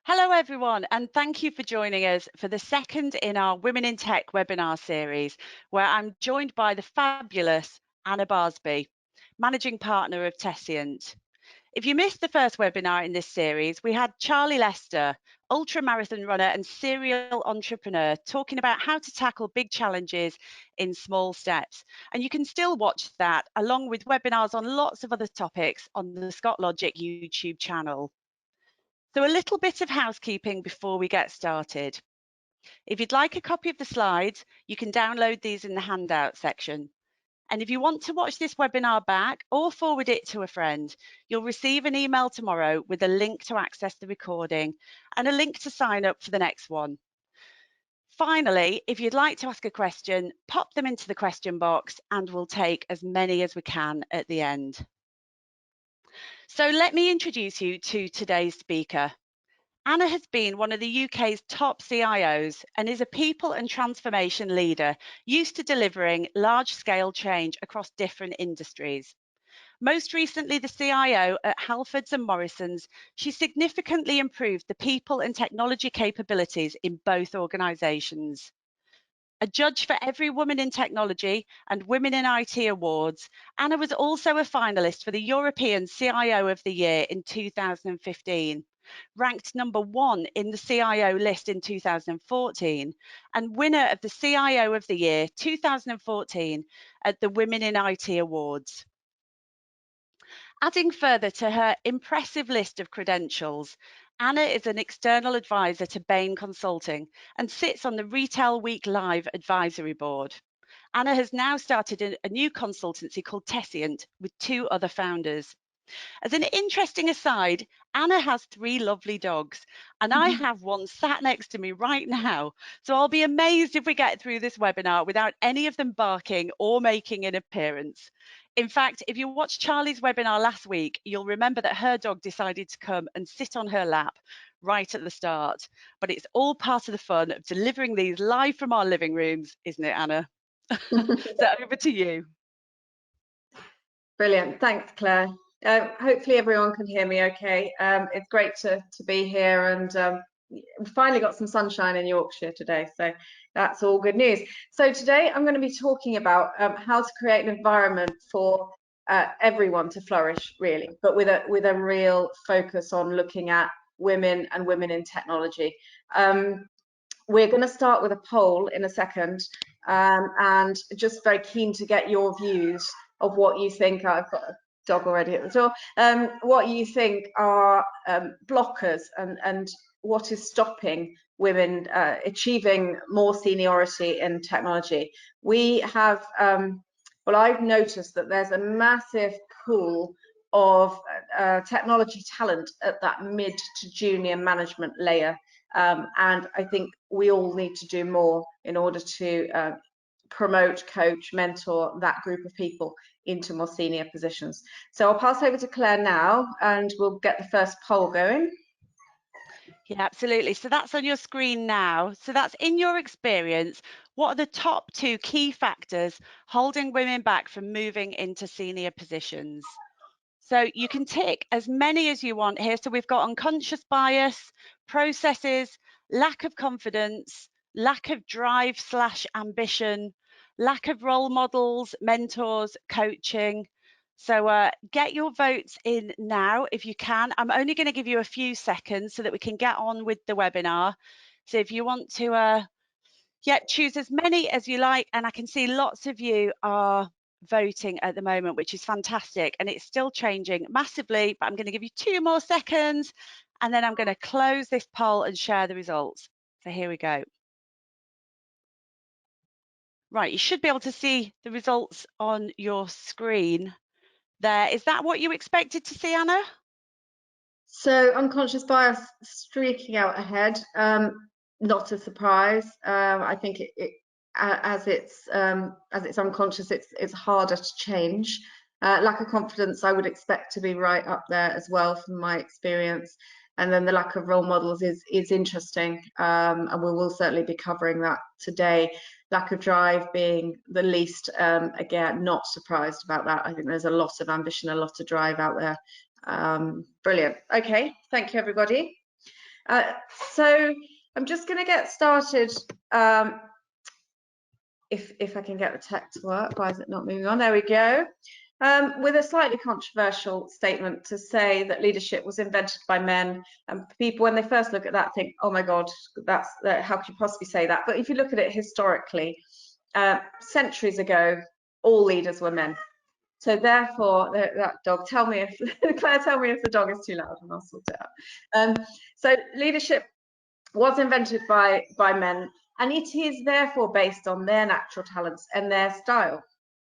Hello everyone, and thank you for joining us for the second in our Women in Tech webinar series, where I'm joined by the fabulous Anna Barsby, Managing Partner of Tessiant. If you missed the first webinar in this series, we had Charlie Lester, ultra-marathon runner and serial entrepreneur, talking about how to tackle big challenges in small steps. And you can still watch that, along with webinars on lots of other topics on the Scott Logic YouTube channel. So a little bit of housekeeping before we get started. If you'd like a copy of the slides, you can download these in the handout section. And if you want to watch this webinar back or forward it to a friend, you'll receive an email tomorrow with a link to access the recording and a link to sign up for the next one. Finally, if you'd like to ask a question, pop them into the question box and we'll take as many as we can at the end. So let me introduce you to today's speaker. Anna has been one of the UK's top CIOs and is a people and transformation leader used to delivering large-scale change across different industries. Most recently, the CIO at Halfords and Morrisons, she significantly improved the people and technology capabilities in both organisations. A judge for every Woman in Technology and Women in IT awards, Anna was also a finalist for the European CIO of the Year in 2015. Ranked number 1 in the CIO list in 2014 and winner of the CIO of the Year 2014 at the Women in IT Awards. Adding further to her impressive list of credentials, Anna is an external advisor to Bain Consulting and sits on the Retail Week Live advisory board. Anna has now started a new consultancy called Tessiant with 2 other founders. As an interesting aside, Anna has 3 lovely dogs, and I have one sat next to me right now. So I'll be amazed if we get through this webinar without any of them barking or making an appearance. In fact, if you watched Charlie's webinar last week, you'll remember that her dog decided to come and sit on her lap right at the start. But it's all part of the fun of delivering these live from our living rooms, isn't it, Anna? So over to you. Brilliant. Thanks, Claire. Hopefully everyone can hear me okay. It's great to be here, and we finally got some sunshine in Yorkshire today, so that's all good news. So today I'm going to be talking about how to create an environment for everyone to flourish, really, but with a real focus on looking at women and women in technology. We're going to start with a poll in a second, and just very keen to get your views of what you think. I've got a dog already at the door. What you think are blockers and what is stopping women achieving more seniority in technology. We have, well, I've noticed that there's a massive pool of technology talent at that mid to junior management layer. And I think we all need to do more in order to promote, coach, mentor that group of people into more senior positions. So I'll pass over to Claire now and we'll get the first poll going. Yeah, absolutely. So that's on your screen now. So that's in your experience. What are the top 2 key factors holding women back from moving into senior positions? So you can tick as many as you want here. So we've got unconscious bias, processes, lack of confidence, lack of drive/ambition, lack of role models, mentors, coaching. So get your votes in now if you can. I'm only going to give you a few seconds so that we can get on with the webinar. So if you want to choose as many as you like, and I can see lots of you are voting at the moment, which is fantastic, and it's still changing massively, but I'm going to give you 2 more seconds and then I'm going to close this poll and share the results. So here we go. Right, you should be able to see the results on your screen there. Is that what you expected to see, Anna? So unconscious bias streaking out ahead, not a surprise. I think as it's unconscious, it's harder to change. Lack of confidence, I would expect to be right up there as well from my experience. And then the lack of role models is interesting, and we will certainly be covering that today. Lack of drive being the least, again, not surprised about that. I think there's a lot of ambition, a lot of drive out there. Brilliant. Okay, thank you, everybody. So I'm just going to get started. If I can get the text to work, why is it not moving on? There we go. With a slightly controversial statement to say that leadership was invented by men, and people, when they first look at that, think, "Oh my God, that's how could you possibly say that?" But if you look at it historically, centuries ago, all leaders were men. So therefore, that dog. Tell me if Claire, tell me if the dog is too loud, and I'll sort it out. So leadership was invented by men, and it is therefore based on their natural talents and their style.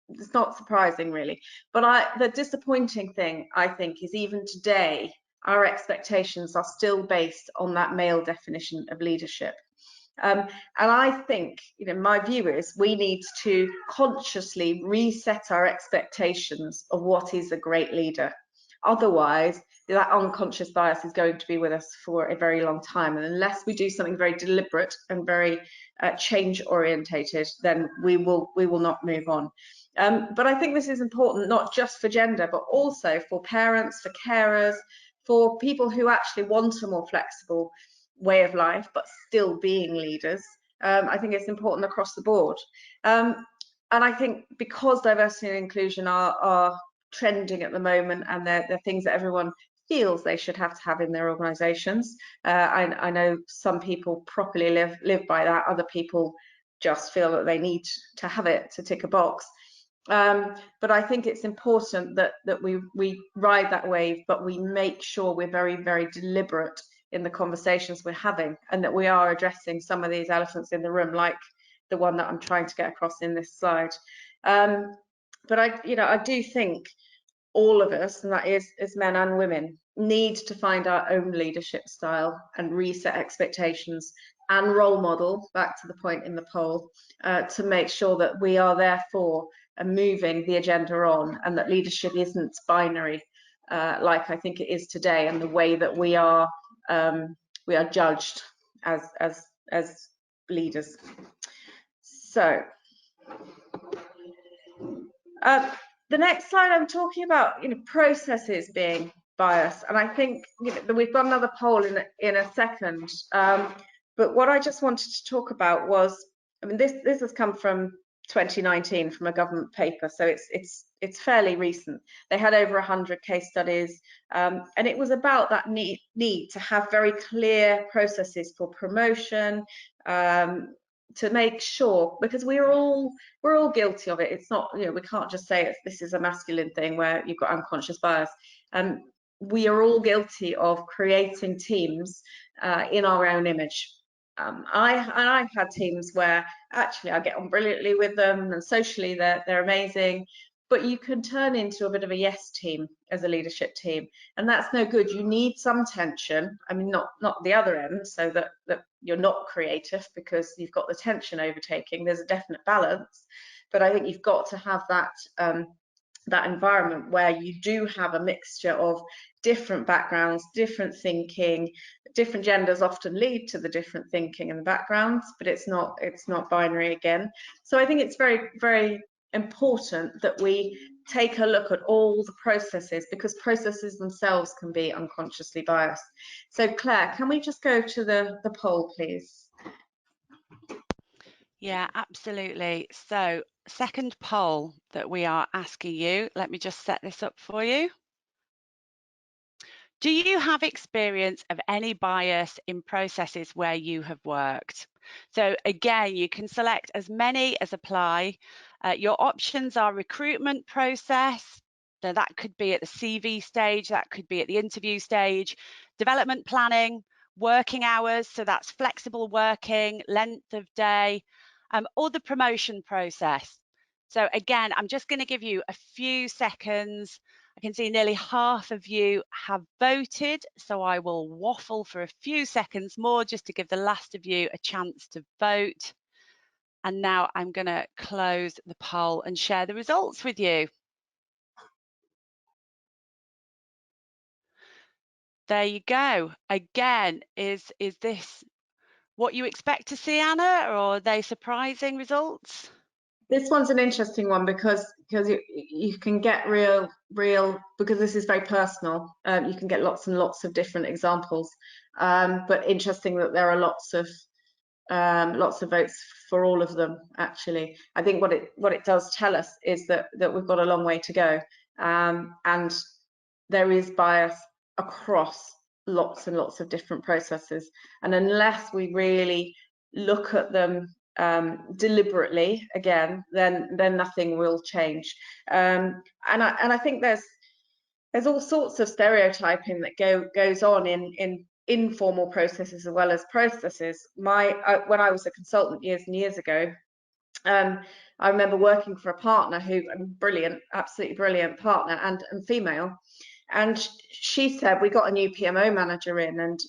It's not surprising, really. But the disappointing thing, I think, is even today, our expectations are still based on that male definition of leadership. And I think, my view is we need to consciously reset our expectations of what is a great leader. Otherwise, that unconscious bias is going to be with us for a very long time. And unless we do something very deliberate and very change orientated, then we will not move on. But I think this is important, not just for gender, but also for parents, for carers, for people who actually want a more flexible way of life, but still being leaders. I think it's important across the board. And I think because diversity and inclusion are trending at the moment, and they're things that everyone feels they should have to have in their organisations. I know some people properly live by that. Other people just feel that they need to have it to tick a box. But I think it's important that we ride that wave, but we make sure we're very, very deliberate in the conversations we're having, and that we are addressing some of these elephants in the room, like the one that I'm trying to get across in this slide. But I do think all of us, and that is as men and women, need to find our own leadership style and reset expectations and role model, back to the point in the poll, to make sure that we are therefore moving the agenda on, and that leadership isn't binary, like I think it is today, and the way that we are judged as leaders. So the next slide, I'm talking about processes being biased, and I think we've got another poll in a second. But what I just wanted to talk about was, I mean, this has come from 2019 from a government paper, so it's fairly recent. They had over 100 case studies, and it was about that need to have very clear processes for promotion, to make sure, because we're all guilty of it. It's not, we can't just say this is a masculine thing where you've got unconscious bias. We are all guilty of creating teams in our own image. I've had teams where actually I get on brilliantly with them, and socially they're amazing, but you can turn into a bit of a yes team as a leadership team, and that's no good. You need some tension. I mean, not the other end, so that you're not creative because you've got the tension overtaking. There's a definite balance, but I think you've got to have that that environment where you do have a mixture of different backgrounds, different thinking. Different genders often lead to the different thinking and backgrounds, but it's not binary again. So I think it's very, very important that we take a look at all the processes, because processes themselves can be unconsciously biased. So Claire, can we just go to the poll, please? Yeah, absolutely. So, second poll that we are asking you, let me just set this up for you. Do you have experience of any bias in processes where you have worked? So again, you can select as many as apply. Your options are recruitment process. So that could be at the CV stage, that could be at the interview stage, development planning, working hours, so that's flexible working, length of day, or the promotion process. So again, I'm just going to give you a few seconds. I can see nearly half of you have voted, so I will waffle for a few seconds more just to give the last of you a chance to vote. And now I'm going to close the poll and share the results with you. There you go. Again, is this what you expect to see, Anna, or are they surprising results? This one's an interesting one because you can get real because this is very personal. You can get lots and lots of different examples, but interesting that there are lots of votes for all of them. Actually, I think what it does tell us is that we've got a long way to go, and there is bias across lots and lots of different processes, and unless we really look at them deliberately again, then nothing will change. And I think there's all sorts of stereotyping that goes on in informal processes as well as processes. When I was a consultant years and years ago, I remember working for a partner who, brilliant, absolutely brilliant partner, and female. And she said, we got a new PMO manager in, and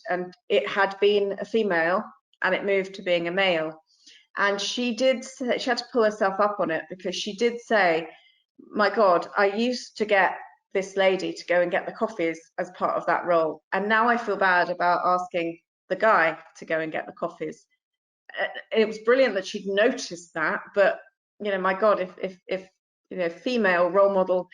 it had been a female and it moved to being a male. And she had to pull herself up on it, because she did say, my God, I used to get this lady to go and get the coffees as part of that role, and now I feel bad about asking the guy to go and get the coffees. It was brilliant that she'd noticed that, but you know, my God, if you know, female role models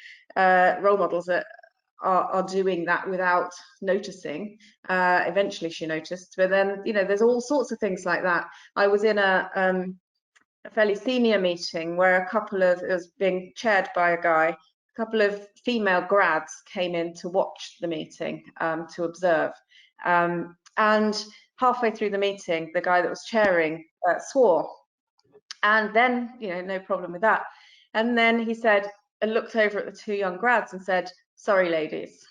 are doing that without noticing. Eventually she noticed, but then, you know, there's all sorts of things like that. I was in a fairly senior meeting where it was being chaired by a guy. A couple of female grads came in to watch the meeting, to observe. And halfway through the meeting, the guy that was chairing swore. And then, you know, no problem with that. And then he said, and looked over at the two young grads and said, sorry, ladies.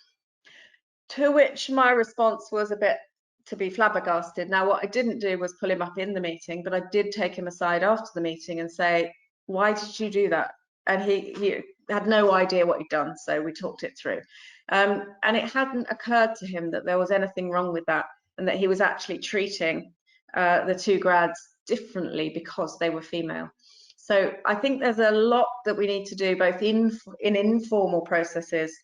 To which my response was a bit to be flabbergasted. Now, what I didn't do was pull him up in the meeting, but I did take him aside after the meeting and say, why did you do that? And he had no idea what he'd done, so we talked it through. And it hadn't occurred to him that there was anything wrong with that, and that he was actually treating the two grads differently because they were female. So I think there's a lot that we need to do, both in informal processes,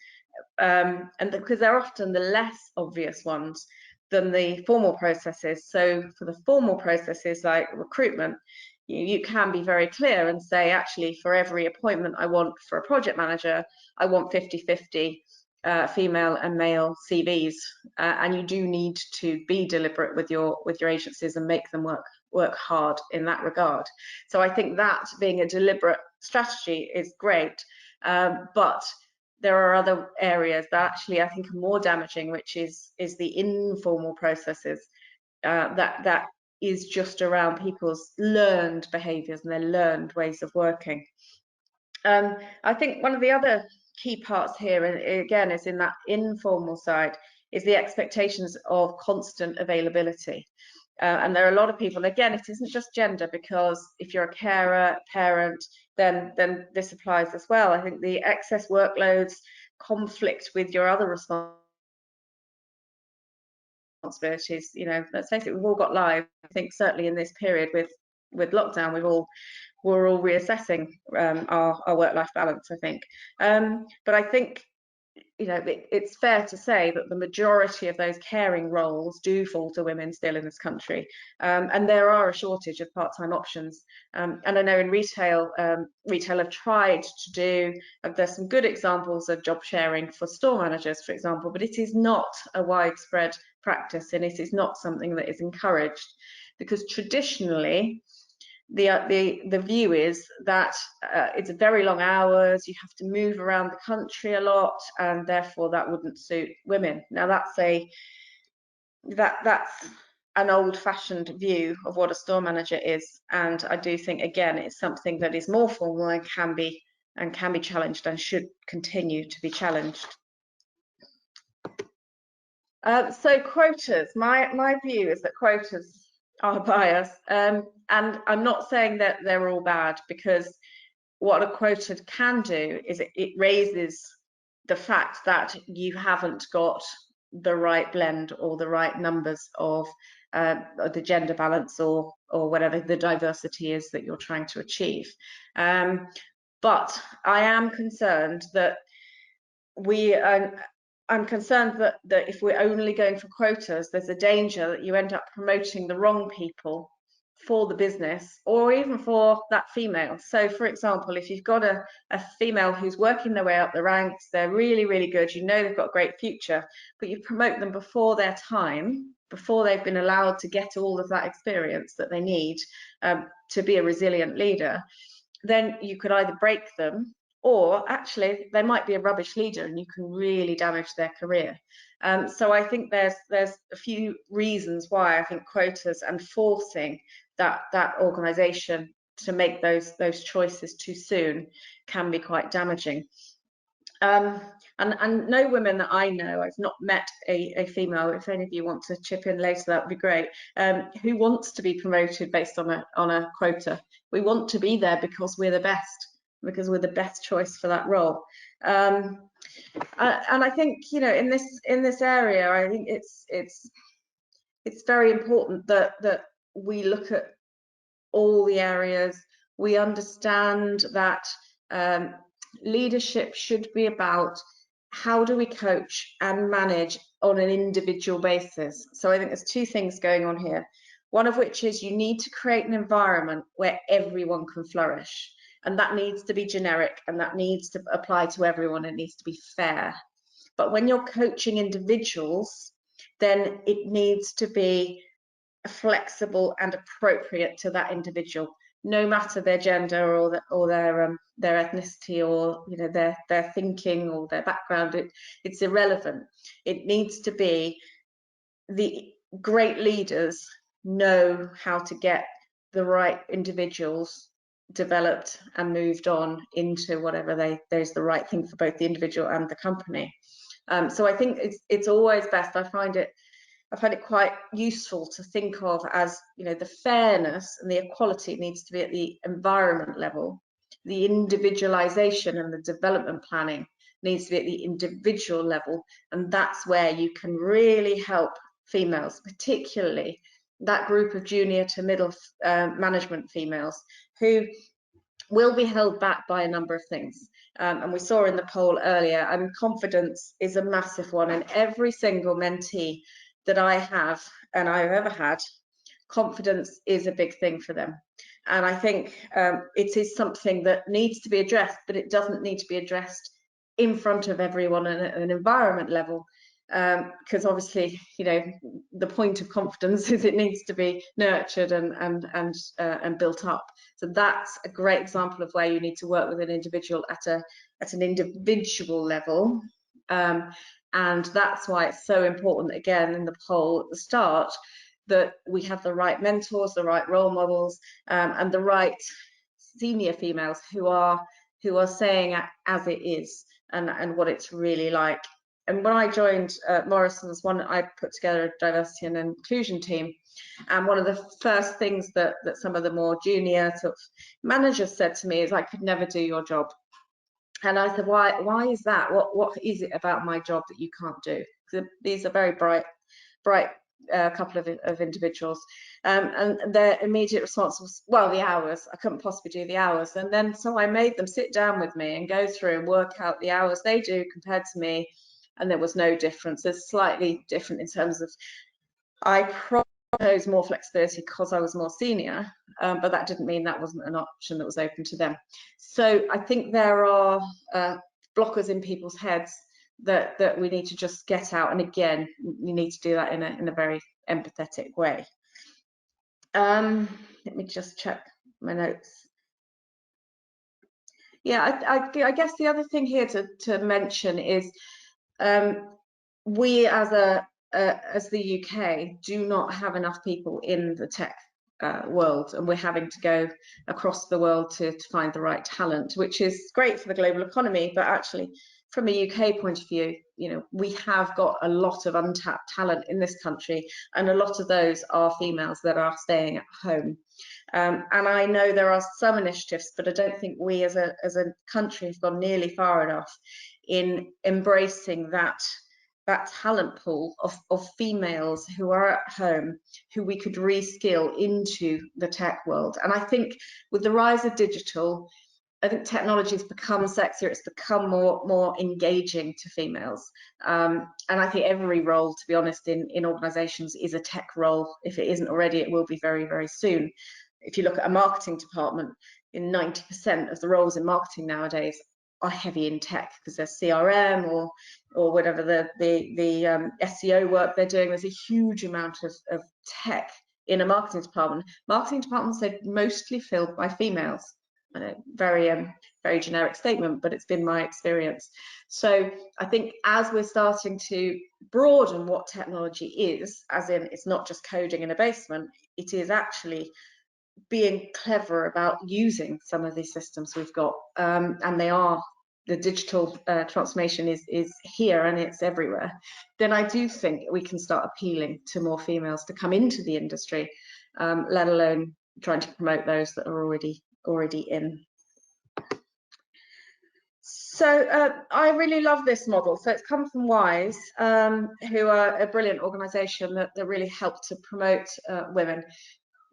and because they're often the less obvious ones than the formal processes. So for the formal processes like recruitment, you can be very clear and say, actually, for every appointment I want for a project manager, I want 50-50 female and male CVs, and you do need to be deliberate with your agencies and make them work hard in that regard. So I think that being a deliberate strategy is great, but there are other areas that actually I think are more damaging, which is the informal processes, that is just around people's learned behaviours and their learned ways of working. I think one of the other key parts here, and again, is in that informal side, is the expectations of constant availability. And there are a lot of people, and again, it isn't just gender, because if you're a carer, parent, then this applies as well. I think the excess workloads conflict with your other responsibilities. You know, let's face it, we've all got lives. I think certainly in this period with lockdown, we're all reassessing our work-life balance, I think. But I think, you know, it's fair to say that the majority of those caring roles do fall to women still in this country, and there are a shortage of part-time options. And I know in retail have tried to do, there's some good examples of job sharing for store managers, for example, but it is not a widespread practice, and it is not something that is encouraged, because traditionally the view is that it's very long hours, you have to move around the country a lot, and therefore that wouldn't suit women. Now that's an old-fashioned view of what a store manager is, and I do think, again, it's something that is more formal and can be challenged, and should continue to be challenged. So quotas, my view is that quotas are biased, and I'm not saying that they're all bad, because what a quota can do is it raises the fact that you haven't got the right blend or the right numbers of the gender balance or whatever the diversity is that you're trying to achieve. But I am concerned that I'm concerned that if we're only going for quotas, there's a danger that you end up promoting the wrong people for the business or even for that female. So for example, if you've got a female who's working their way up the ranks, they're really, really good, you know they've got a great future, but you promote them before their time, before they've been allowed to get all of that experience that they need to be a resilient leader, then you could either break them, or actually they might be a rubbish leader and you can really damage their career. So I think there's a few reasons why I think quotas and forcing that organisation to make those choices too soon can be quite damaging. And no women that I know, I've not met a female, if any of you want to chip in later, that would be great, who wants to be promoted based on a quota. We want to be there because we're the best, because we're the best choice for that role. And I think, you know, in this area, I think it's very important that we look at all the areas. We understand that leadership should be about how do we coach and manage on an individual basis. So I think there's two things going on here. One of which is you need to create an environment where everyone can flourish. And that needs to be generic, and that needs to apply to everyone. It needs to be fair. But when you're coaching individuals, then it needs to be flexible and appropriate to that individual, no matter their gender or their ethnicity, or you know their thinking or their background. It's irrelevant. It needs to be, the great leaders know how to get the right individuals developed and moved on into whatever there's the right thing for both the individual and the company. So I think it's always best. I find it quite useful to think of as, you know, the fairness and the equality needs to be at the environment level. The individualization and the development planning needs to be at the individual level, and that's where you can really help females, particularly that group of junior to middle management females who will be held back by a number of things. And we saw in the poll earlier, confidence is a massive one, and every single mentee that I have and I've ever had, confidence is a big thing for them. And I think it is something that needs to be addressed, but it doesn't need to be addressed in front of everyone at an environment level, because obviously, you know, the point of confidence is it needs to be nurtured and built up. So that's a great example of where you need to work with an individual at an individual level. And that's why it's so important, again, in the poll at the start, that we have the right mentors, the right role models, and the right senior females who are saying it as it is and what it's really like. And when I joined Morrisons, I put together a diversity and inclusion team, and one of the first things that some of the more junior sort of managers said to me is, "I could never do your job." And I said, why is that? What is it about my job that you can't do? These are very bright couple of individuals, and their immediate response was, well, the hours, I couldn't possibly do the hours. And then so I made them sit down with me and go through and work out the hours they do compared to me, and there was no difference. It's slightly different in terms of, I proposed more flexibility because I was more senior, but that didn't mean that wasn't an option that was open to them. So I think there are blockers in people's heads that we need to just get out, and again, you need to do that in a very empathetic way. Let me just check my notes. Yeah, I guess the other thing here to mention is we as the UK do not have enough people in the tech world, and we're having to go across the world to find the right talent, which is great for the global economy, but actually from a UK point of view, you know, we have got a lot of untapped talent in this country, and a lot of those are females that are staying at home. And I know there are some initiatives, but I don't think we as a country have gone nearly far enough in embracing that talent pool of females who are at home, who we could reskill into the tech world. And I think with the rise of digital, I think technology's become sexier, it's become more engaging to females. And I think every role, to be honest, in organizations is a tech role. If it isn't already, it will be very, very soon. If you look at a marketing department, in 90% of the roles in marketing nowadays are heavy in tech, because there's CRM or whatever the SEO work they're doing. There's a huge amount of tech in a marketing department. Marketing departments are mostly filled by females. Very generic statement, but it's been my experience. So I think as we're starting to broaden what technology is, as in it's not just coding in a basement, it is actually being clever about using some of these systems we've got, and the digital transformation is here and it's everywhere, then I do think we can start appealing to more females to come into the industry, let alone trying to promote those that are already in. So I really love this model. So it's come from Wise, who are a brilliant organisation that really help to promote women.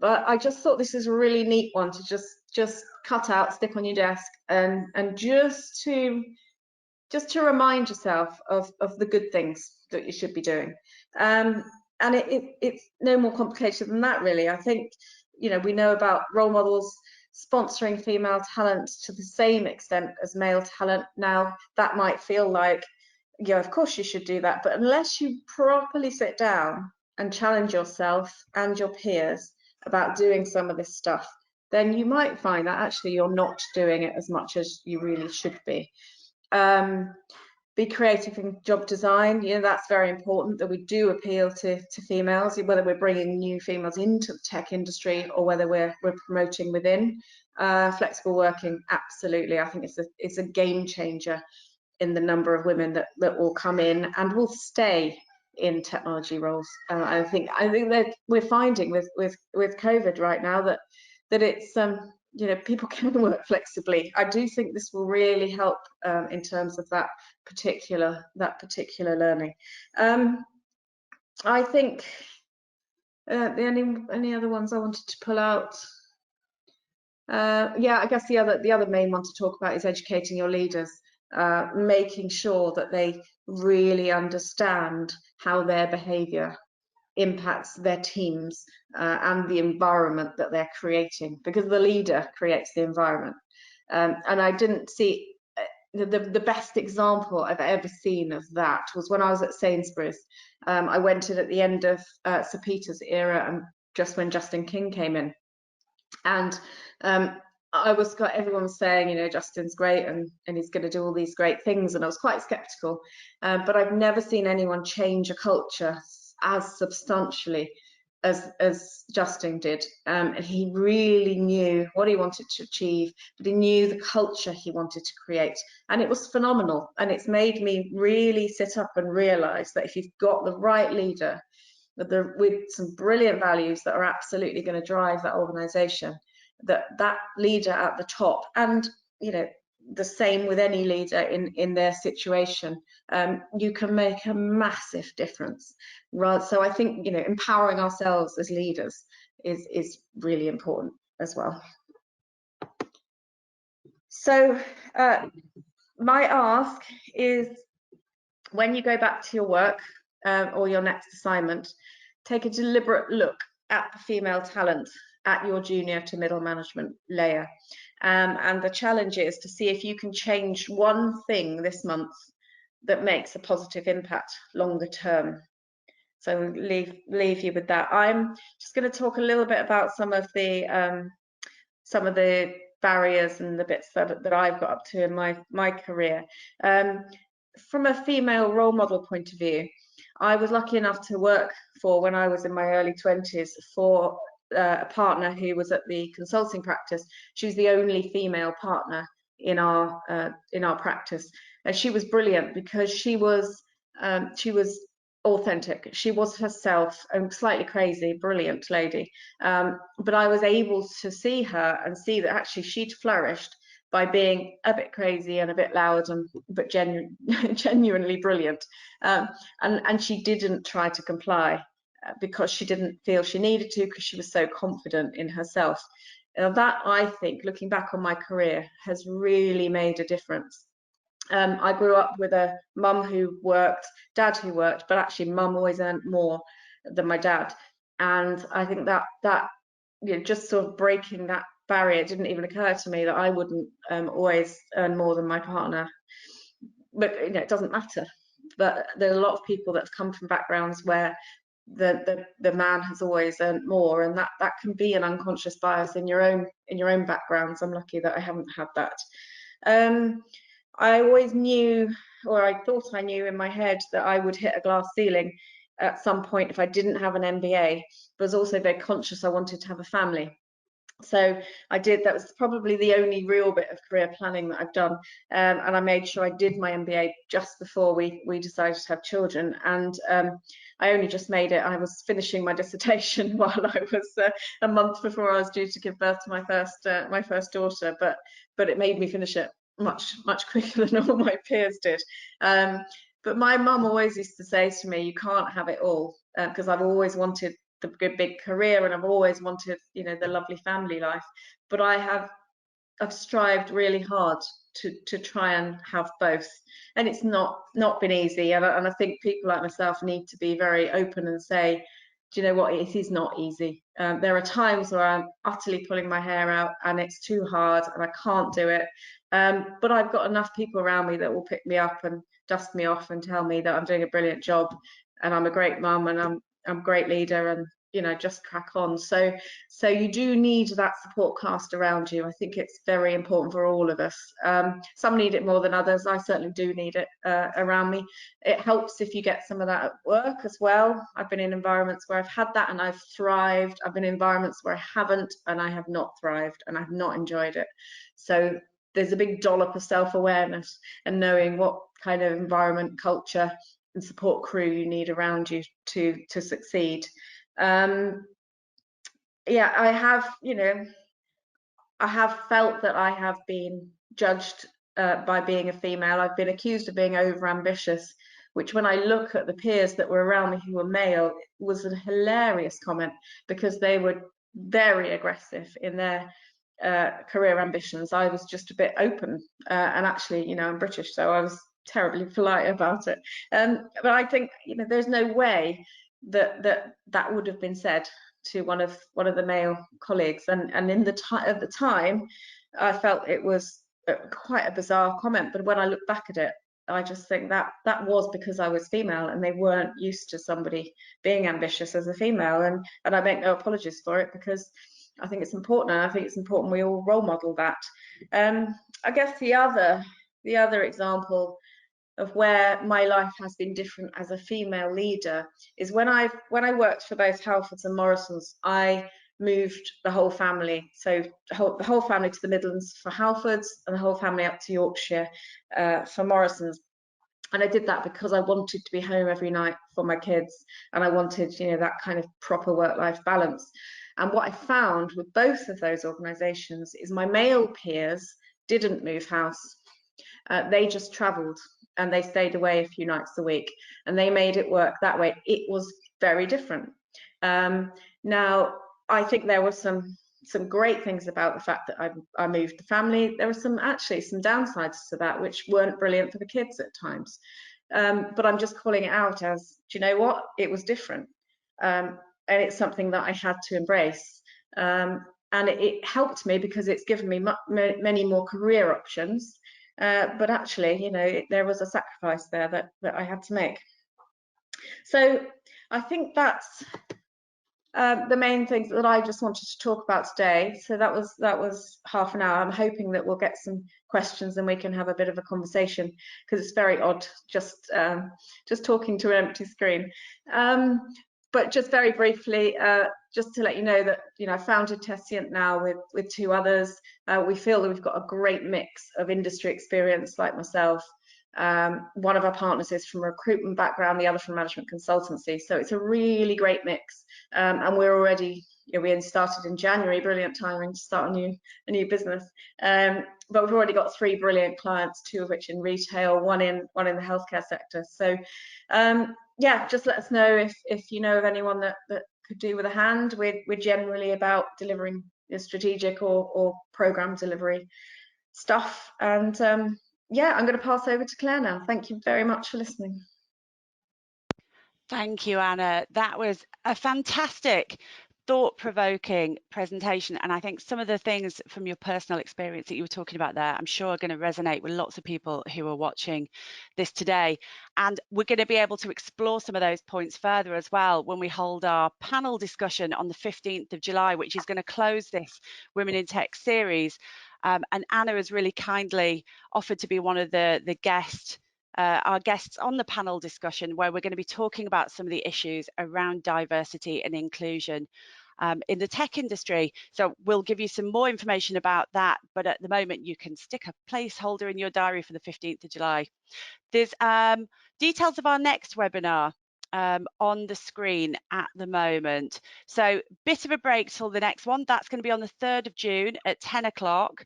But I just thought this is a really neat one to just cut out, stick on your desk, and just to remind yourself of the good things that you should be doing. And it's no more complicated than that, really. I think, you know, we know about role models sponsoring female talent to the same extent as male talent. Now, that might feel like, yeah, of course you should do that, but unless you properly sit down and challenge yourself and your peers about doing some of this stuff, then you might find that actually you're not doing it as much as you really should be. Be creative in job design. You know, that's very important, that we do appeal to females, whether we're bringing new females into the tech industry or whether we're promoting within. Flexible working, absolutely. I think it's a game changer in the number of women that will come in and will stay in technology roles. I think that we're finding with COVID right now that it's you know, people can work flexibly. I do think this will really help in terms of that particular learning. I think any other ones I wanted to pull out. Yeah, I guess the other main one to talk about is educating your leaders, making sure that they really understand how their behaviour impacts their teams and the environment that they're creating, because the leader creates the environment. And I didn't see the best example I've ever seen of that was when I was at Sainsbury's. I went in at the end of Sir Peter's era, and just when Justin King came in, and everyone was saying, you know, Justin's great and he's going to do all these great things, and I was quite skeptical, but I've never seen anyone change a culture as substantially as Justin did. And he really knew what he wanted to achieve, but he knew the culture he wanted to create, and it was phenomenal. And it's made me really sit up and realize that if you've got the right leader with some brilliant values that are absolutely going to drive that organization, that leader at the top, and you know, the same with any leader in their situation, you can make a massive difference. Right? So I think, you know, empowering ourselves as leaders is really important as well. So my ask is, when you go back to your work or your next assignment, take a deliberate look at the female talent at your junior to middle management layer. And the challenge is to see if you can change one thing this month that makes a positive impact longer term. So leave you with that. I'm just going to talk a little bit about some of the barriers and the bits that I've got up to in my career. From a female role model point of view, I was lucky enough to work for, when I was in my early 20s, for a partner who was at the consulting practice. She was the only female partner in our practice, and she was brilliant because she was authentic. She was herself, and slightly crazy, brilliant lady. But I was able to see her and see that actually she'd flourished by being a bit crazy and a bit loud, but genuinely brilliant. And she didn't try to comply because she didn't feel she needed to, because she was so confident in herself. That, I think, looking back on my career, has really made a difference. I grew up with a mum who worked, dad who worked, but actually mum always earned more than my dad. And I think that just sort of breaking that barrier, it didn't even occur to me that I wouldn't always earn more than my partner. But it doesn't matter. But there are a lot of people that have come from backgrounds where the man has always earned more, and that can be an unconscious bias in your own backgrounds. I'm lucky that I haven't had that. I always knew, or I thought I knew in my head, that I would hit a glass ceiling at some point if I didn't have an MBA, but I was also very conscious I wanted to have a family. So I did. That was probably the only real bit of career planning that I've done, and I made sure I did my MBA just before we decided to have children. And I only just made it. I was finishing my dissertation while I was a month before I was due to give birth to my first daughter, but it made me finish it much quicker than all my peers did. But my mum always used to say to me, "You can't have it all," because I've always wanted the good big career, and I've always wanted, the lovely family life. But I've strived really hard to try and have both, and it's not been easy. And I think people like myself need to be very open and say, do you know what, it is not easy. There are times where I'm utterly pulling my hair out and it's too hard and I can't do it. But I've got enough people around me that will pick me up and dust me off and tell me that I'm doing a brilliant job and I'm a great mum and I'm a great leader, and just crack on. So you do need that support cast around you. I think it's very important for all of us. Some need it more than others. I certainly do need it around me. It helps if you get some of that at work as well. I've been in environments where I've had that and I've thrived. I've been in environments where I haven't and I have not thrived and I've not enjoyed it. So there's a big dollop of self-awareness and knowing what kind of environment, culture and support crew you need around you to succeed. Yeah, I have, I have felt that I have been judged by being a female. I've been accused of being overambitious, which when I look at the peers that were around me who were male, was a hilarious comment, because they were very aggressive in their career ambitions. I was just a bit open, and actually, I'm British, so I was terribly polite about it. But I think, there's no way that would have been said to one of the male colleagues, and at the time I felt it was quite a bizarre comment. But when I look back at it, I just think that was because I was female and they weren't used to somebody being ambitious as a female, and I make no apologies for it, because I think it's important, and I think it's important we all role model that. I guess the other example of where my life has been different as a female leader is when I worked for both Halfords and Morrisons, I moved the whole family, so the whole family to the Midlands for Halfords and the whole family up to Yorkshire for Morrisons. And I did that because I wanted to be home every night for my kids, and I wanted, that kind of proper work-life balance. And what I found with both of those organisations is my male peers didn't move house. They just travelled and they stayed away a few nights a week, and they made it work that way. It was very different. Now, I think there were some great things about the fact that I moved the family. There were some downsides to that, which weren't brilliant for the kids at times. But I'm just calling it out as, do you know what? It was different. And it's something that I had to embrace. And it helped me because it's given me many more career options. But actually, there was a sacrifice there that I had to make. So I think that's the main things that I just wanted to talk about today. So that was half an hour. I'm hoping that we'll get some questions and we can have a bit of a conversation, because it's very odd just talking to an empty screen. But just very briefly, just to let you know that I founded Tessiant now with two others. We feel that we've got a great mix of industry experience, like myself. One of our partners is from a recruitment background, the other from management consultancy. So it's a really great mix, and we're already, we started in January, brilliant timing to start a new business. But we've already got 3 brilliant clients, 2 of which in retail, one in the healthcare sector. So yeah, just let us know if you know of anyone that could do with a hand. We're generally about delivering strategic or program delivery stuff. And yeah, I'm going to pass over to Claire now. Thank you very much for listening. Thank you, Anna. That was a fantastic, thought-provoking presentation. And I think some of the things from your personal experience that you were talking about there, I'm sure are going to resonate with lots of people who are watching this today. And we're going to be able to explore some of those points further as well when we hold our panel discussion on the 15th of July, which is going to close this Women in Tech series. And Anna has really kindly offered to be one of the guests our guests on the panel discussion, where we're going to be talking about some of the issues around diversity and inclusion in the tech industry. So we'll give you some more information about that, but at the moment you can stick a placeholder in your diary for the 15th of July. There's details of our next webinar on the screen at the moment. So bit of a break till the next one. That's going to be on the 3rd of June at 10 o'clock.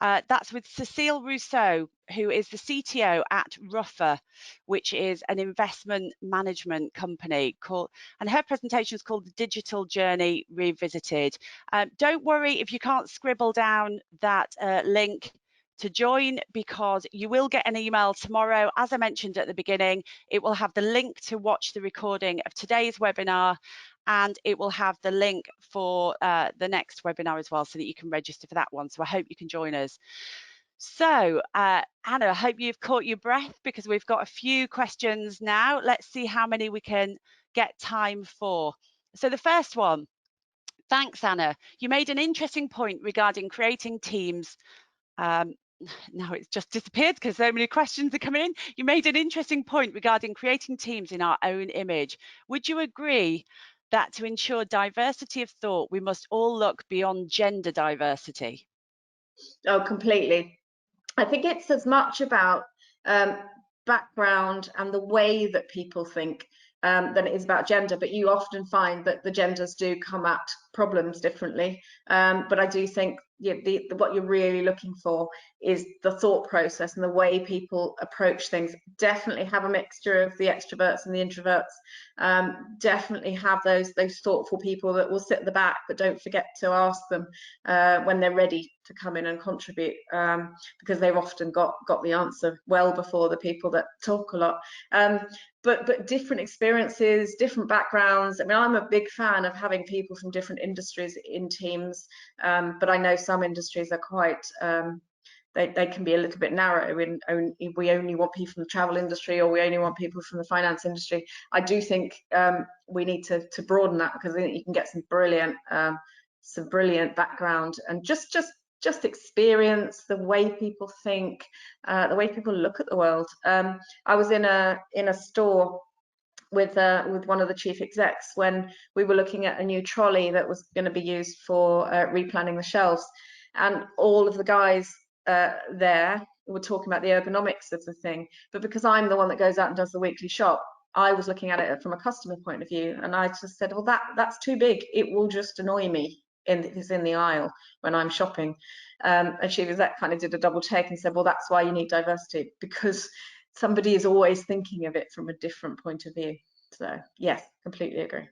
That's with Cecile Rousseau, who is the CTO at Ruffer, which is an investment management company and her presentation is called The Digital Journey Revisited. Don't worry if you can't scribble down that link to join, because you will get an email tomorrow. As I mentioned at the beginning, it will have the link to watch the recording of today's webinar, and it will have the link for the next webinar as well, so that you can register for that one. So I hope you can join us. So Anna, I hope you've caught your breath, because we've got a few questions now. Let's see how many we can get time for. So the first one, thanks Anna. You made an interesting point regarding creating teams. Now it's just disappeared because so many questions are coming in. You made an interesting point regarding creating teams in our own image. Would you agree that to ensure diversity of thought, we must all look beyond gender diversity? Oh, completely. I think it's as much about background and the way that people think than it is about gender, but you often find that the genders do come at problems differently. But I do think what you're really looking for is the thought process and the way people approach things. Definitely have a mixture of the extroverts and the introverts. Definitely have those thoughtful people that will sit at the back, but don't forget to ask them when they're ready to come in and contribute, because they've often got the answer well before the people that talk a lot. But different experiences, different backgrounds. I mean, I'm a big fan of having people from different industries in teams, but I know some industries are quite, they can be a little bit narrow in we only want people from the travel industry, or we only want people from the finance industry. I do think we need to broaden that, because I think you can get some brilliant background and just experience, the way people think, the way people look at the world. I was in a store with one of the chief execs when we were looking at a new trolley that was going to be used for replanning the shelves, and all of the guys there were talking about the ergonomics of the thing. But because I'm the one that goes out and does the weekly shop, I was looking at it from a customer point of view, and I just said, well, that's too big. It will just annoy me is in the aisle when I'm shopping. And that kind of did a double take and said, well, that's why you need diversity, because somebody is always thinking of it from a different point of view. So yes, completely agree.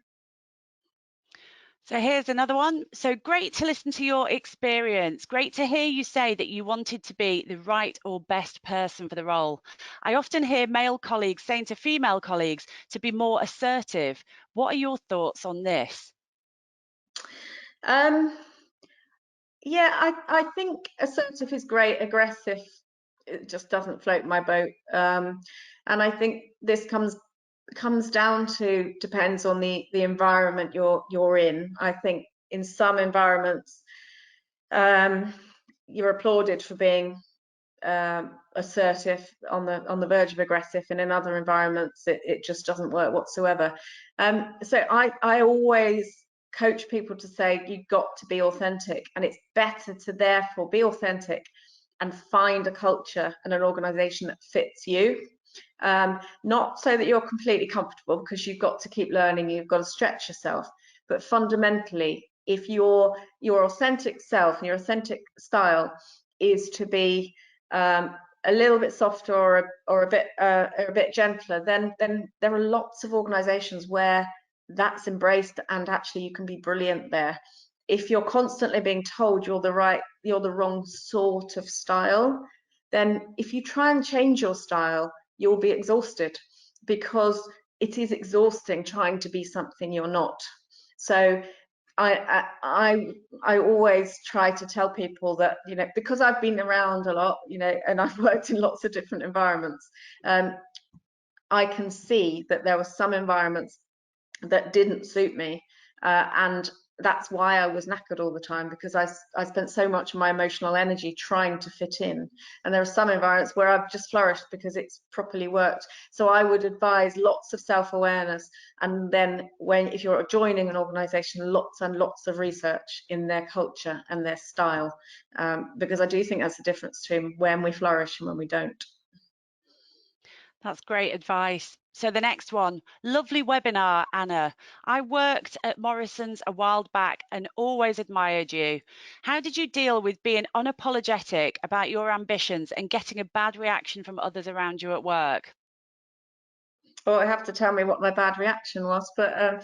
So here's another one. So great to listen to your experience. Great to hear you say that you wanted to be the right or best person for the role. I often hear male colleagues saying to female colleagues to be more assertive. What are your thoughts on this? Yeah, I think assertive is great. Aggressive, it just doesn't float my boat. And I think this comes down to, depends on the environment you're in. I think in some environments you're applauded for being assertive, on the verge of aggressive, and in other environments it just doesn't work whatsoever. So I always coach people to say you've got to be authentic, and it's better to therefore be authentic and find a culture and an organization that fits you. Not so that you're completely comfortable, because you've got to keep learning, you've got to stretch yourself, but fundamentally, if your authentic self and your authentic style is to be a little bit softer or a bit gentler, then there are lots of organizations where that's embraced, and actually you can be brilliant there. if you're constantly being told you're the wrong sort of style, then if you try and change your style, you'll be exhausted, because it is exhausting trying to be something you're not. So I always try to tell people that, because I've been around a lot, and I've worked in lots of different environments, I can see that there were some environments that didn't suit me, and that's why I was knackered all the time, because I spent so much of my emotional energy trying to fit in. And there are some environments where I've just flourished because it's properly worked. So I would advise lots of self-awareness, and then if you're joining an organization, lots and lots of research in their culture and their style, because I do think that's the difference between when we flourish and when we don't. That's great advice. So the next one, lovely webinar, Anna. I worked at Morrisons a while back and always admired you. How did you deal with being unapologetic about your ambitions and getting a bad reaction from others around you at work? Well, I have to tell me what my bad reaction was, but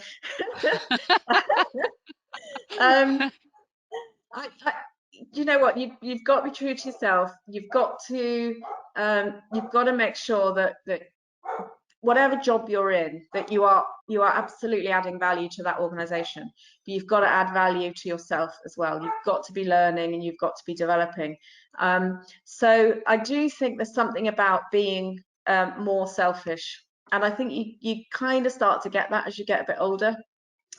um, you know what? You've got to be true to yourself. You've got to make sure that whatever job you're in, that you are absolutely adding value to that organization. But you've got to add value to yourself as well. You've got to be learning and you've got to be developing. So I do think there's something about being more selfish, and I think you kind of start to get that as you get a bit older.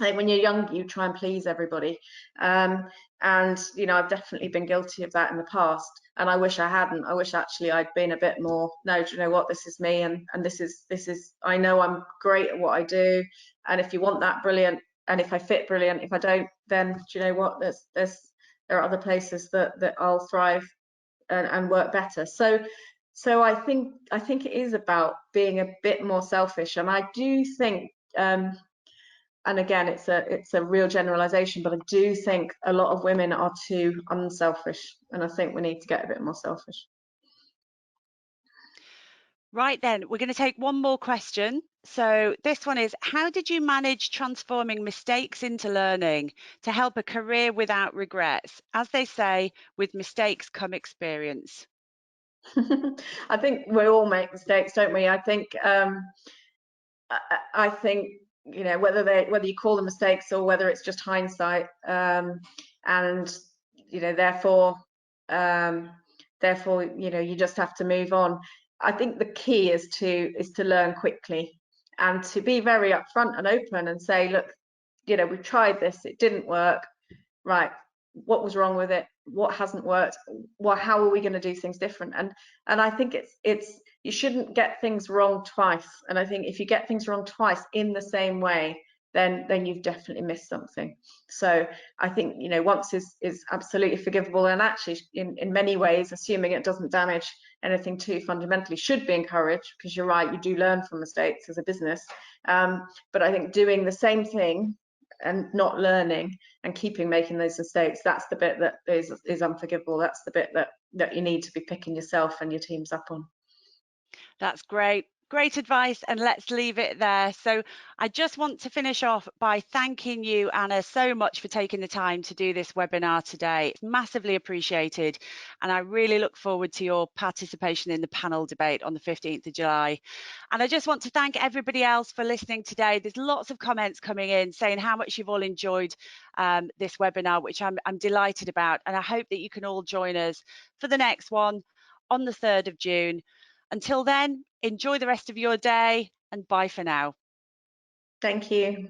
I think when you're young, you try and please everybody. And, I've definitely been guilty of that in the past. And I wish I hadn't. I wish actually I'd been a bit more, no, do you know what? This is me. And this is, I know I'm great at what I do. And if you want that, brilliant. And if I fit, brilliant. If I don't, then do you know what? There are other places that I'll thrive and work better. So I think it is about being a bit more selfish. And I do think, and again, it's a real generalization, but I do think a lot of women are too unselfish, and I think we need to get a bit more selfish. Right then, we're going to take one more question. So this one is, how did you manage transforming mistakes into learning to help a career without regrets? As they say, with mistakes come experience. I think we all make mistakes, don't we? I think whether you call them mistakes or whether it's just hindsight, and therefore you just have to move on. I think the key is to learn quickly and to be very upfront and open and say, look, we've tried this, it didn't work, right? What was wrong with it? What hasn't worked? How are we going to do things different? And I think it's you shouldn't get things wrong twice. And I think if you get things wrong twice in the same way, then you've definitely missed something. So I think once is absolutely forgivable, and actually in many ways, assuming it doesn't damage anything too fundamentally, should be encouraged, because you're right, you do learn from mistakes as a business. But I think doing the same thing and not learning and making those mistakes, that's the bit that is unforgivable. That's the bit that you need to be picking yourself and your teams up on. That's great. Great advice, and let's leave it there. So I just want to finish off by thanking you, Anna, so much for taking the time to do this webinar today. It's massively appreciated, and I really look forward to your participation in the panel debate on the 15th of July. And I just want to thank everybody else for listening today. There's lots of comments coming in saying how much you've all enjoyed this webinar, which I'm delighted about, and I hope that you can all join us for the next one on the 3rd of June. Until then, enjoy the rest of your day, and bye for now. Thank you.